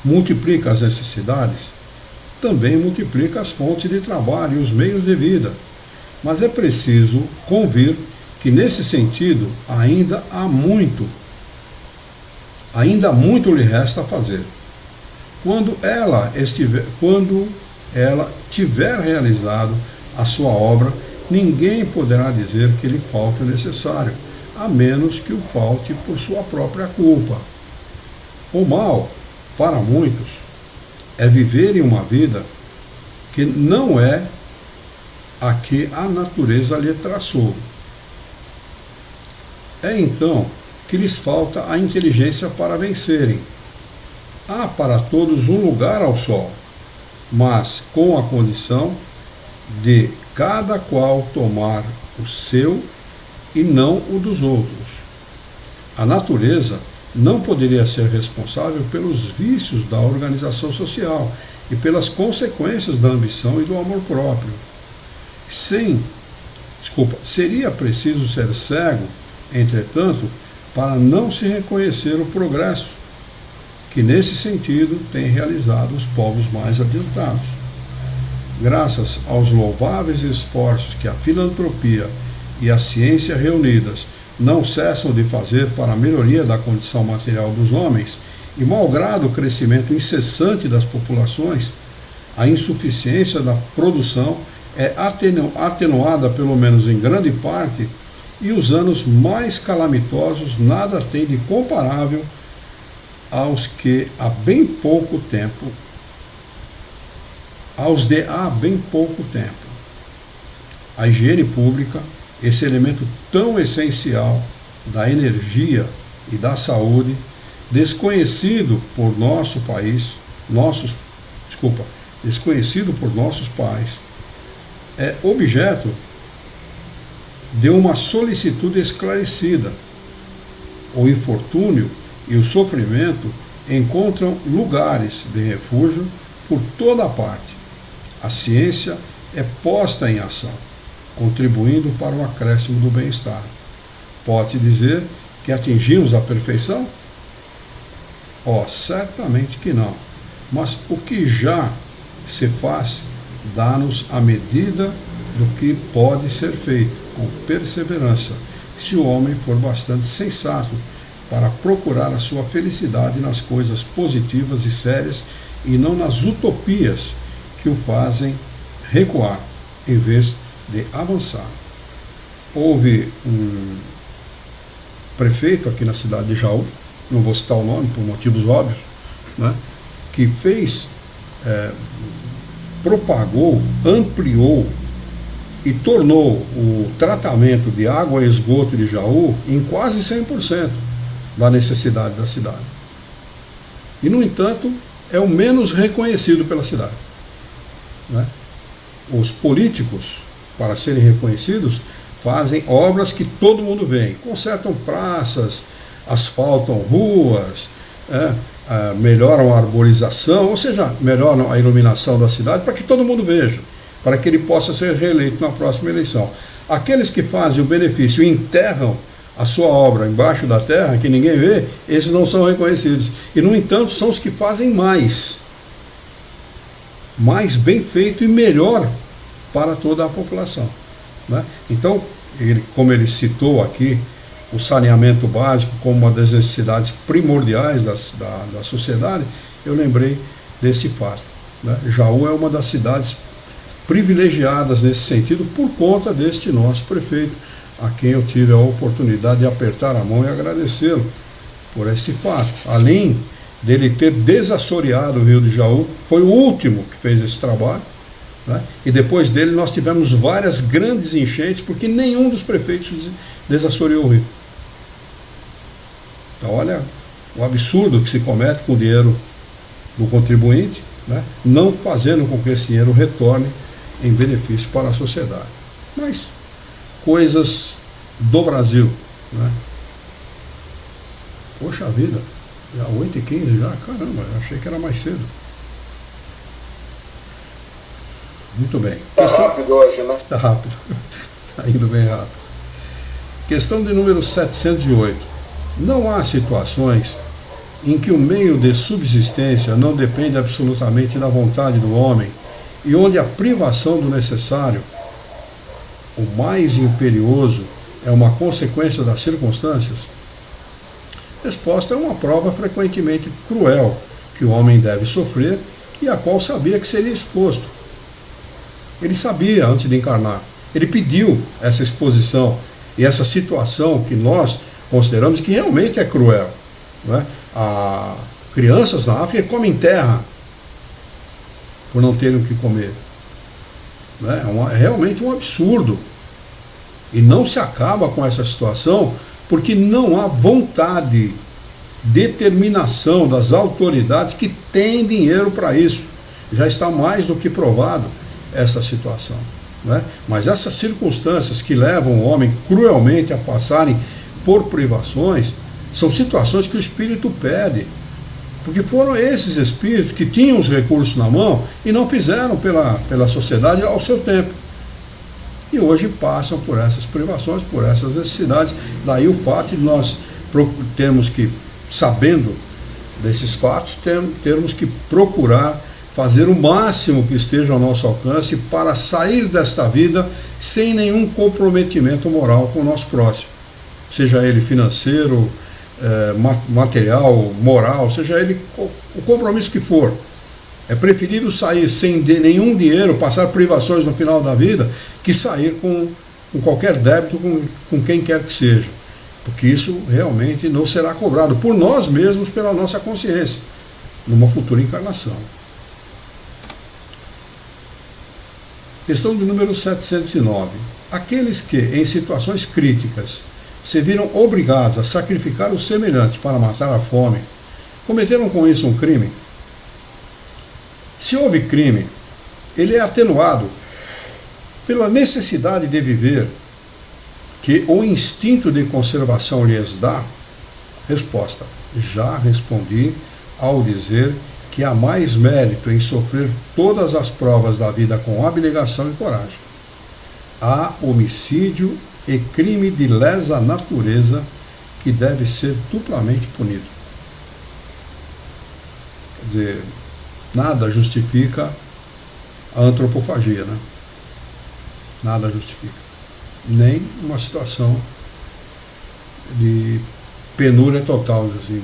multiplica as necessidades, também multiplica as fontes de trabalho e os meios de vida. Mas é preciso convir que nesse sentido ainda muito lhe resta a fazer. Quando ela tiver realizado a sua obra, ninguém poderá dizer que lhe falta o necessário, a menos que o falte por sua própria culpa. O mal, para muitos, é viverem uma vida que não é a que a natureza lhe traçou. É então que lhes falta a inteligência para vencerem. Há para todos um lugar ao sol, mas com a condição de cada qual tomar o seu e não o dos outros. A natureza não poderia ser responsável pelos vícios da organização social e pelas consequências da ambição e do amor próprio. Seria preciso ser cego, entretanto, para não se reconhecer o progresso, que nesse sentido tem realizado os povos mais adiantados. Graças aos louváveis esforços que a filantropia e a ciência reunidas não cessam de fazer para a melhoria da condição material dos homens, e malgrado o crescimento incessante das populações, a insuficiência da produção é atenuada, pelo menos em grande parte, e os anos mais calamitosos nada têm de comparável aos de há bem pouco tempo. A higiene pública, esse elemento tão essencial da energia e da saúde, desconhecido por nossos pais, é objeto de uma solicitude esclarecida. O infortúnio e o sofrimento encontram lugares de refúgio por toda parte. A ciência é posta em ação, contribuindo para o acréscimo do bem-estar. Pode dizer que atingimos a perfeição? Certamente que não. Mas o que já se faz dá-nos a medida do que pode ser feito, com perseverança, se o homem for bastante sensato para procurar a sua felicidade nas coisas positivas e sérias e não nas utopias que o fazem recuar, em vez de avançar. Houve um prefeito aqui na cidade de Jaú, não vou citar o nome por motivos óbvios, né, que propagou, ampliou e tornou o tratamento de água e esgoto de Jaú em quase 100% da necessidade da cidade. E, no entanto, é o menos reconhecido pela cidade, né? Os políticos, para serem reconhecidos, fazem obras que todo mundo vê, consertam praças, asfaltam ruas, melhoram a arborização, ou seja, melhoram a iluminação da cidade para que todo mundo veja, para que ele possa ser reeleito na próxima eleição. Aqueles que fazem o benefício e enterram a sua obra embaixo da terra, que ninguém vê, esses não são reconhecidos. E, no entanto, são os que fazem mais bem feito e melhor para toda a população, né? Então, como ele citou aqui, o saneamento básico como uma das necessidades primordiais da sociedade, eu lembrei desse fato, né? Jaú é uma das cidades privilegiadas nesse sentido por conta deste nosso prefeito, a quem eu tive a oportunidade de apertar a mão e agradecê-lo por este fato. Além dele ter desassoreado o rio de Jaú, foi o último que fez esse trabalho, né? E depois dele nós tivemos várias grandes enchentes, porque nenhum dos prefeitos desassoreou o rio. Então, olha o absurdo que se comete com o dinheiro do contribuinte, né? Não fazendo com que esse dinheiro retorne em benefício para a sociedade. Mas coisas do Brasil, né? Poxa vida, já 8h15 já, caramba, achei que era mais cedo. Muito bem. Está rápido hoje, né? Está rápido, está indo bem rápido. Questão de número 708. Não há situações em que o meio de subsistência não depende absolutamente da vontade do homem e onde a privação do necessário, o mais imperioso, é uma consequência das circunstâncias? Resposta é uma prova frequentemente cruel que o homem deve sofrer e a qual sabia que seria exposto. Ele sabia antes de encarnar, ele pediu essa exposição e essa situação que nós consideramos que realmente é cruel, né? Crianças na África comem terra por não terem o que comer, né? É realmente um absurdo. E não se acaba com essa situação porque não há vontade, determinação das autoridades que têm dinheiro para isso. Já está mais do que provado essa situação, né? Mas essas circunstâncias que levam o homem cruelmente a passarem por privações são situações que o espírito pede, porque foram esses espíritos que tinham os recursos na mão e não fizeram pela sociedade ao seu tempo. E hoje passam por essas privações, por essas necessidades. Daí o fato de nós termos que, sabendo desses fatos, termos que procurar fazer o máximo que esteja ao nosso alcance para sair desta vida sem nenhum comprometimento moral com o nosso próximo. seja ele financeiro, material, moral, seja ele o compromisso que for. É preferível sair sem nenhum dinheiro, passar privações no final da vida, que sair com qualquer débito com quem quer que seja. Porque isso realmente não será cobrado por nós mesmos, pela nossa consciência, numa futura encarnação. Questão de número 709. Aqueles que, em situações críticas, se viram obrigados a sacrificar os semelhantes para matar a fome, cometeram com isso um crime? Se houve crime, ele é atenuado pela necessidade de viver que o instinto de conservação lhes dá? Resposta: já respondi ao dizer que há mais mérito em sofrer todas as provas da vida com abnegação e coragem. Há homicídio e crime de lesa natureza que deve ser duplamente punido. Quer dizer, nada justifica a antropofagia, né? Nada justifica. Nem uma situação de penúria total, assim,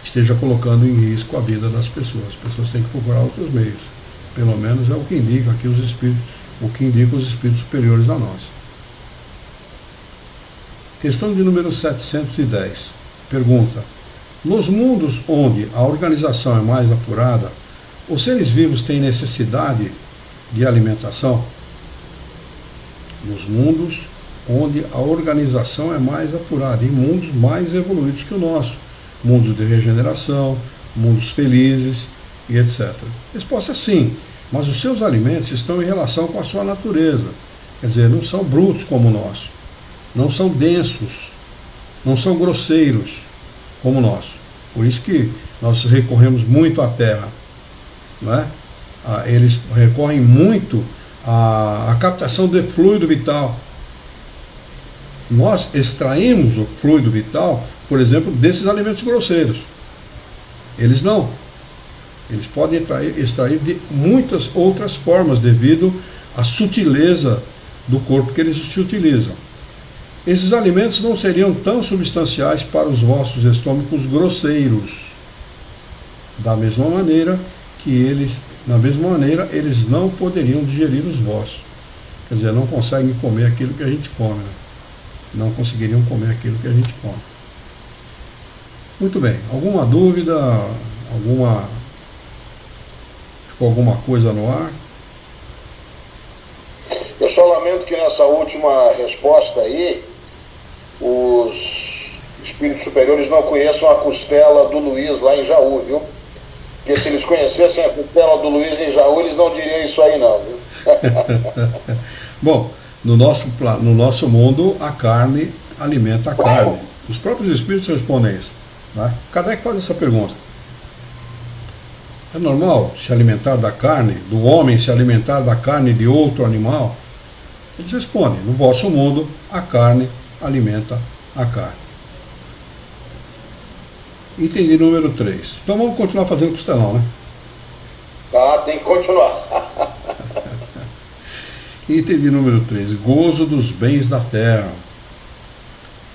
esteja colocando em risco a vida das pessoas. As pessoas têm que procurar outros meios. Pelo menos é o que indica aqui os espíritos, o que indica os espíritos superiores a nós. Questão de número 710. Pergunta: nos mundos onde a organização é mais apurada, os seres vivos têm necessidade de alimentação? Nos mundos onde a organização é mais apurada, em mundos mais evoluídos que o nosso, mundos de regeneração, mundos felizes e etc. Resposta: sim, mas os seus alimentos estão em relação com a sua natureza. Quer dizer, não são brutos como o nosso, não são densos, não são grosseiros como o nosso. Por isso que nós recorremos muito à terra, não é? Eles recorrem muito à captação de fluido vital. Nós extraímos o fluido vital, por exemplo, desses alimentos grosseiros. Eles não. Eles podem extrair de muitas outras formas, devido à sutileza do corpo que eles se utilizam. Esses alimentos não seriam tão substanciais para os vossos estômagos grosseiros. Da mesma maneira eles não poderiam digerir os vossos. Quer dizer, não conseguem comer aquilo que a gente come, né? Não conseguiriam comer aquilo que a gente come. Muito bem. Alguma dúvida? Ficou alguma coisa no ar? Eu só lamento que nessa última resposta aí, os espíritos superiores não conheçam a costela do Luiz lá em Jaú, viu? Porque se eles conhecessem a costela do Luiz em Jaú, eles não diriam isso aí não, viu? Bom, no nosso mundo, a carne alimenta a carne. Os próprios espíritos respondem isso, né? Kardec faz essa pergunta: é normal se alimentar da carne, do homem se alimentar da carne de outro animal? Eles respondem: no vosso mundo, a carne alimenta a carne. Item de número 3. Então vamos continuar fazendo costelão, né? Tá, tem que continuar. Item de número 3. Gozo dos bens da terra.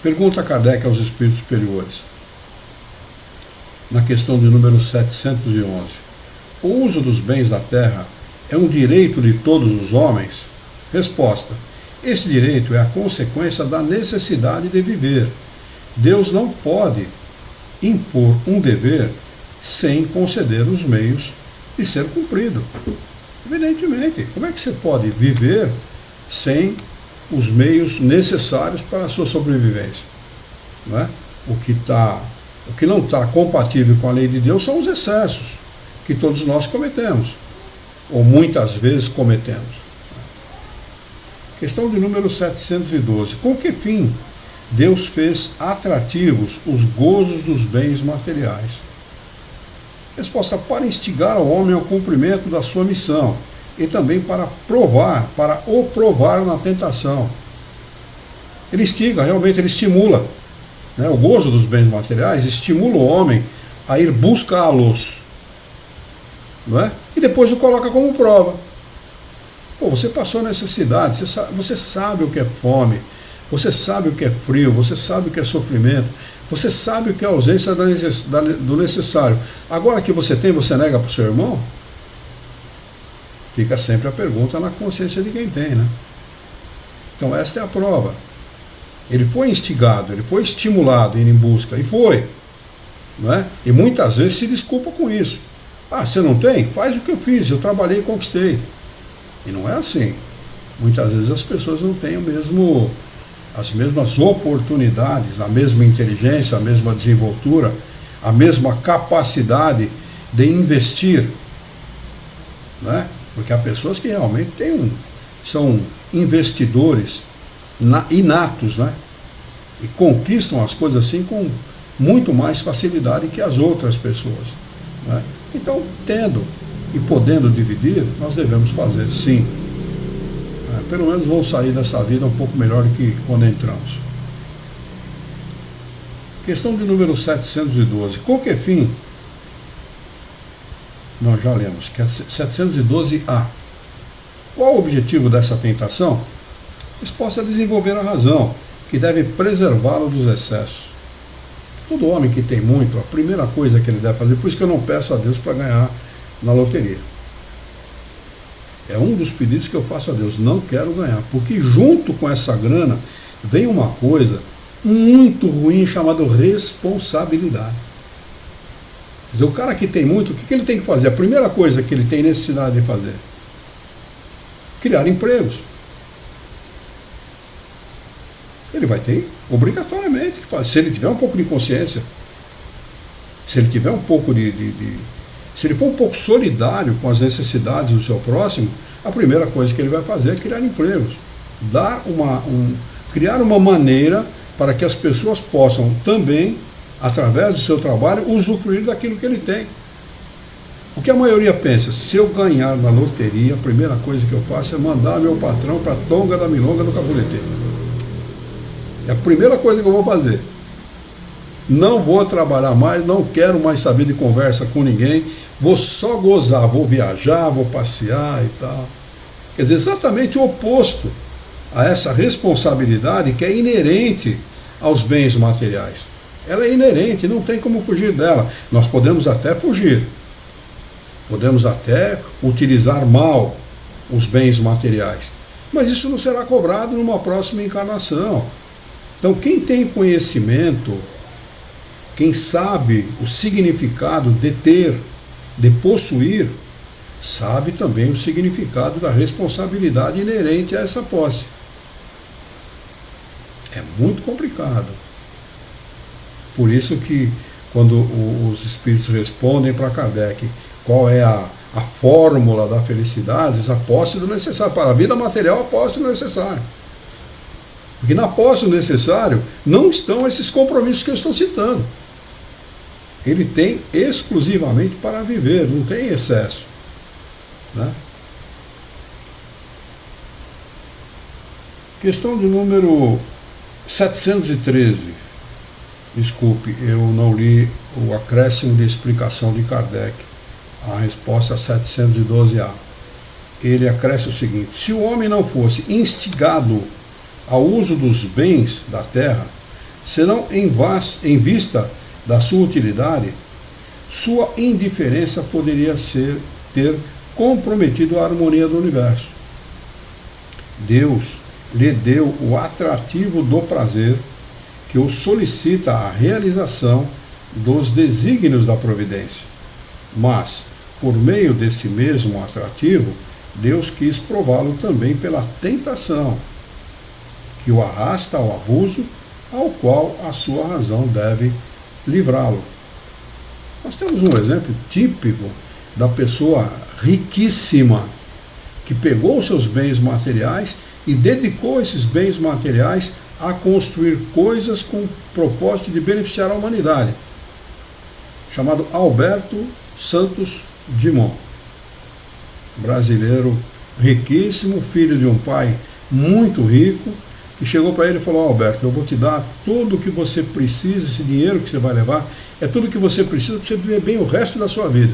Pergunta Kardec aos espíritos superiores, na questão de número 711. O uso dos bens da terra é um direito de todos os homens? Resposta: esse direito é a consequência da necessidade de viver. Deus não pode impor um dever sem conceder os meios de ser cumprido. Evidentemente, como é que você pode viver sem os meios necessários para a sua sobrevivência? Não é? O que não está compatível com a lei de Deus são os excessos que todos nós cometemos, ou muitas vezes cometemos. Questão de número 712. Com que fim Deus fez atrativos os gozos dos bens materiais? Resposta: para instigar o homem ao cumprimento da sua missão e também para o provar na tentação. Ele instiga, realmente ele estimula, né? O gozo dos bens materiais estimula o homem a ir buscá-los, não é? E depois o coloca como prova. Pô, você passou necessidade, você sabe o que é fome, Você sabe o que é frio, você sabe o que é sofrimento, você sabe o que é a ausência do necessário. Agora que você tem, você nega para o seu irmão? Fica sempre a pergunta na consciência de quem tem, né? Então esta é a prova. Ele foi instigado, ele foi estimulado a ir em busca, e foi. Não é? E muitas vezes se desculpa com isso. Ah, você não tem? Faz o que eu fiz, eu trabalhei e conquistei. E não é assim. Muitas vezes as pessoas não têm as mesmas oportunidades, a mesma inteligência, a mesma desenvoltura, a mesma capacidade de investir. Né? Porque há pessoas que realmente são investidores inatos, né? E conquistam as coisas assim com muito mais facilidade que as outras pessoas. Né? Então, tendo e podendo dividir, nós devemos fazer sim. Pelo menos vamos sair dessa vida um pouco melhor do que quando entramos. Questão de número 712. Com que fim? Nós já lemos, que é 712A. Qual o objetivo dessa tentação? Resposta: desenvolver a razão, que deve preservá-lo dos excessos. Todo homem que tem muito, a primeira coisa que ele deve fazer, por isso que eu não peço a Deus para ganhar na loteria. É um dos pedidos que eu faço a Deus, não quero ganhar, porque junto com essa grana vem uma coisa muito ruim chamada responsabilidade. Quer dizer, o cara que tem muito, o que ele tem que fazer? A primeira coisa que ele tem necessidade de fazer: criar empregos. Ele vai ter, obrigatoriamente, que fazer. Se ele tiver um pouco de consciência, se ele tiver um pouco se ele for um pouco solidário com as necessidades do seu próximo, a primeira coisa que ele vai fazer é criar empregos. Criar uma maneira para que as pessoas possam também, através do seu trabalho, usufruir daquilo que ele tem. O que a maioria pensa: se eu ganhar na loteria, a primeira coisa que eu faço é mandar meu patrão para a tonga da milonga do Cabulete. É a primeira coisa que eu vou fazer. Não vou trabalhar mais, não quero mais saber de conversa com ninguém, vou só gozar, vou viajar, vou passear e tal. Quer dizer, exatamente o oposto a essa responsabilidade que é inerente aos bens materiais. Ela é inerente, não tem como fugir dela. Nós podemos até fugir, podemos até utilizar mal os bens materiais, mas isso não será cobrado numa próxima encarnação. Então, quem tem conhecimento, quem sabe o significado de ter, de possuir, sabe também o significado da responsabilidade inerente a essa posse. É muito complicado. Por isso que, quando os espíritos respondem para Kardec qual é a fórmula da felicidade, a posse do necessário. Para a vida material, a posse do necessário. Porque na posse do necessário não estão esses compromissos que eu estou citando. Ele tem exclusivamente para viver, não tem excesso. Né? Questão de número 713. Desculpe, eu não li o acréscimo de explicação de Kardec, a resposta 712A. Ele acresce o seguinte: se o homem não fosse instigado ao uso dos bens da terra, senão em vista da sua utilidade, sua indiferença poderia ter comprometido a harmonia do universo. Deus lhe deu o atrativo do prazer, que o solicita a realização dos desígnios da providência. Mas, por meio desse mesmo atrativo, Deus quis prová-lo também pela tentação, que o arrasta ao abuso, ao qual a sua razão deve livrá-lo. Nós temos um exemplo típico da pessoa riquíssima que pegou seus bens materiais e dedicou esses bens materiais a construir coisas com o propósito de beneficiar a humanidade, chamado Alberto Santos Dumont, brasileiro riquíssimo, filho de um pai muito rico, que chegou para ele e falou: Alberto, eu vou te dar tudo o que você precisa, esse dinheiro que você vai levar, é tudo que você precisa para você viver bem o resto da sua vida.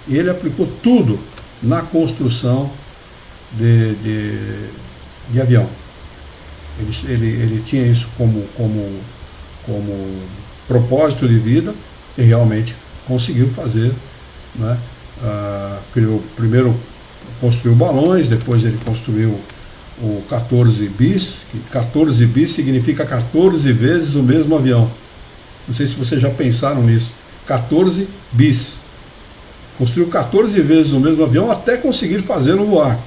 E ele aplicou tudo na construção de avião. Ele tinha isso como propósito de vida e realmente conseguiu fazer, né? Primeiro construiu balões, depois ele construiu o 14 bis, que 14 bis significa 14 vezes o mesmo avião. Não sei se vocês já pensaram nisso. 14 bis. Construiu 14 vezes o mesmo avião até conseguir fazê-lo voar.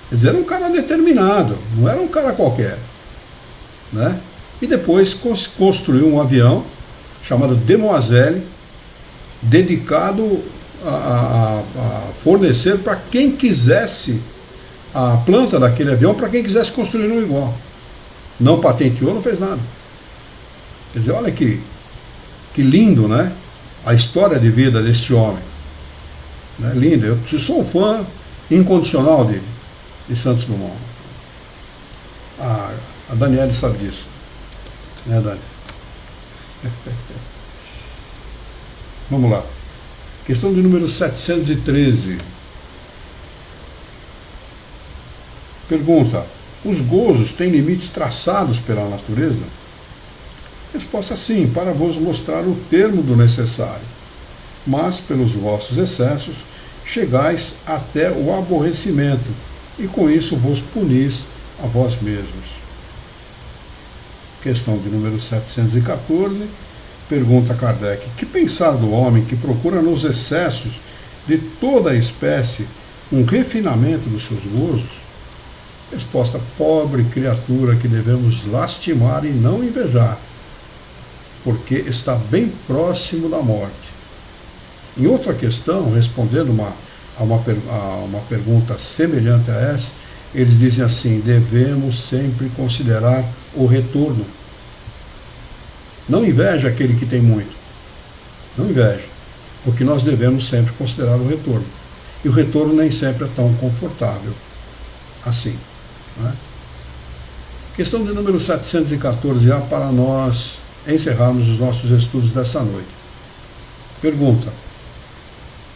Quer dizer, era um cara determinado, não era um cara qualquer, né? E depois construiu um avião chamado Demoiselle, dedicado a fornecer para quem quisesse a planta daquele avião, para quem quisesse construir um igual. Não patenteou, não fez nada. Quer dizer, olha que lindo, né? A história de vida deste homem. Né? Lindo. Eu sou um fã incondicional de Santos Dumont. A Daniele sabe disso. Né, Dani? Vamos lá. Questão de número 713. Pergunta: os gozos têm limites traçados pela natureza? Resposta: sim, para vos mostrar o termo do necessário. Mas, pelos vossos excessos, chegais até o aborrecimento, e com isso vos punis a vós mesmos. Questão de número 714. Pergunta Kardec: que pensar do homem que procura nos excessos de toda a espécie um refinamento dos seus gozos? Resposta: pobre criatura que devemos lastimar e não invejar, porque está bem próximo da morte. Em outra questão, respondendo a uma pergunta semelhante a essa, eles dizem assim: devemos sempre considerar o retorno. Não inveja aquele que tem muito. Não inveja, porque nós devemos sempre considerar o retorno. E o retorno nem sempre é tão confortável assim. Né? Questão de número 714A, para nós encerrarmos os nossos estudos dessa noite. Pergunta: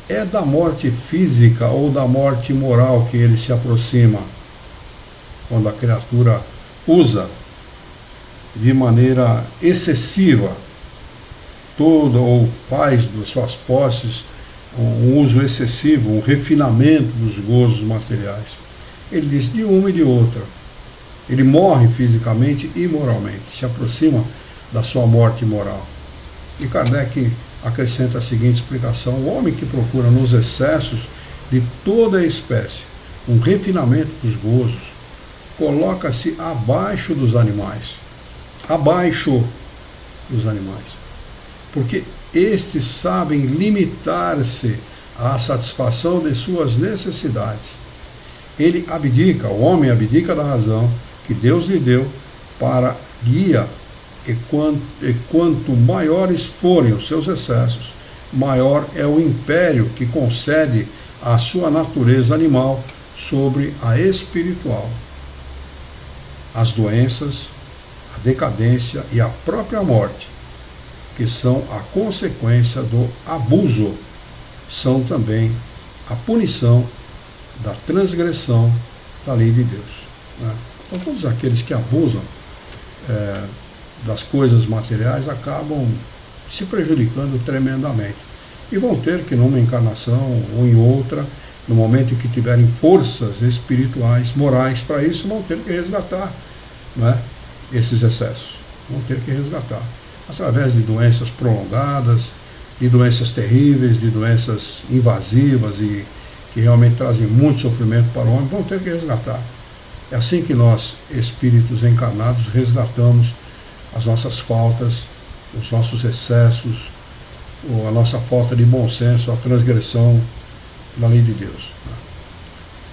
é da morte física ou da morte moral que ele se aproxima quando a criatura usa de maneira excessiva toda, ou faz das suas posses um uso excessivo, um refinamento dos gozos materiais? Ele diz: de uma e de outra. Ele morre fisicamente e moralmente, se aproxima da sua morte moral. E Kardec acrescenta a seguinte explicação: o homem que procura nos excessos de toda a espécie um refinamento dos gozos coloca-se abaixo dos animais. Abaixo dos animais. Porque estes sabem limitar-se à satisfação de suas necessidades. Ele abdica, o homem abdica da razão que Deus lhe deu para guia, e quanto maiores forem os seus excessos, maior é o império que concede à sua natureza animal sobre a espiritual. As doenças, a decadência e a própria morte, que são a consequência do abuso, são também a punição da transgressão da lei de Deus. Né? Então, todos aqueles que abusam das coisas materiais acabam se prejudicando tremendamente. E vão ter que, numa encarnação ou em outra, no momento em que tiverem forças espirituais, morais para isso, vão ter que resgatar, né, esses excessos. Vão ter que resgatar. Através de doenças prolongadas, de doenças terríveis, de doenças invasivas e que realmente trazem muito sofrimento para o homem, vão ter que resgatar. É assim que nós, espíritos encarnados, resgatamos as nossas faltas, os nossos excessos, a nossa falta de bom senso, a transgressão da lei de Deus.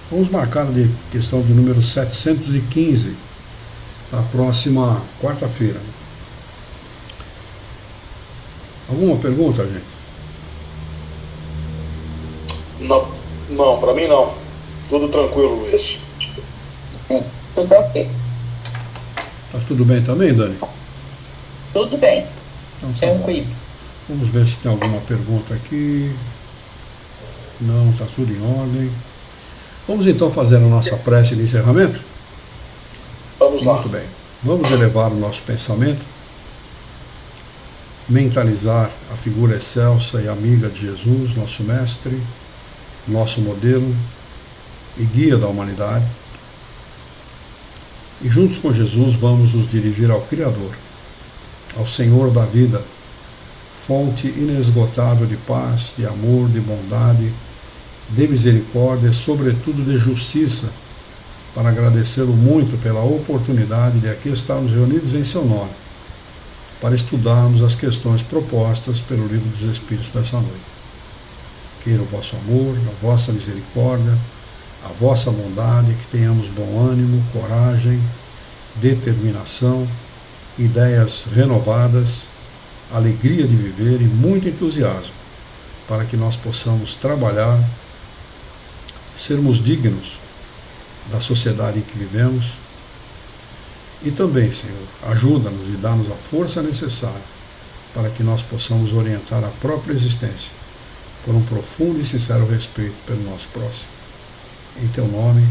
Vamos marcar a questão de número 715 para a próxima quarta-feira. Alguma pergunta, gente? Não, para mim não. Tudo tranquilo, Luiz. Tudo ok. Tá tudo bem também, Dani? Tudo bem. Então, Tranquilo. Vamos ver se tem alguma pergunta aqui. Não, está tudo em ordem. Vamos então fazer a nossa prece de encerramento? Vamos lá. Muito bem. Vamos elevar o nosso pensamento, mentalizar a figura excelsa e amiga de Jesus, nosso mestre, nosso modelo e guia da humanidade. E juntos com Jesus vamos nos dirigir ao Criador, ao Senhor da vida, fonte inesgotável de paz, de amor, de bondade, de misericórdia e, sobretudo, de justiça, para agradecê-lo muito pela oportunidade de aqui estarmos reunidos em seu nome, para estudarmos as questões propostas pelo Livro dos Espíritos dessa noite. Queira o vosso amor, a vossa misericórdia, a vossa bondade, que tenhamos bom ânimo, coragem, determinação, ideias renovadas, alegria de viver e muito entusiasmo, para que nós possamos trabalhar, sermos dignos da sociedade em que vivemos. E também, Senhor, ajuda-nos e dá-nos a força necessária para que nós possamos orientar a própria existência por um profundo e sincero respeito pelo nosso próximo. Em Teu nome,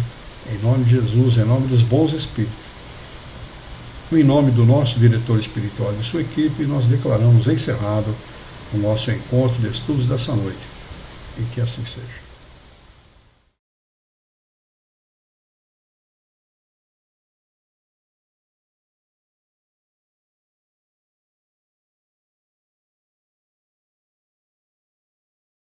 em nome de Jesus, em nome dos bons Espíritos, em nome do nosso diretor espiritual e de sua equipe, nós declaramos encerrado o nosso encontro de estudos dessa noite. E que assim seja.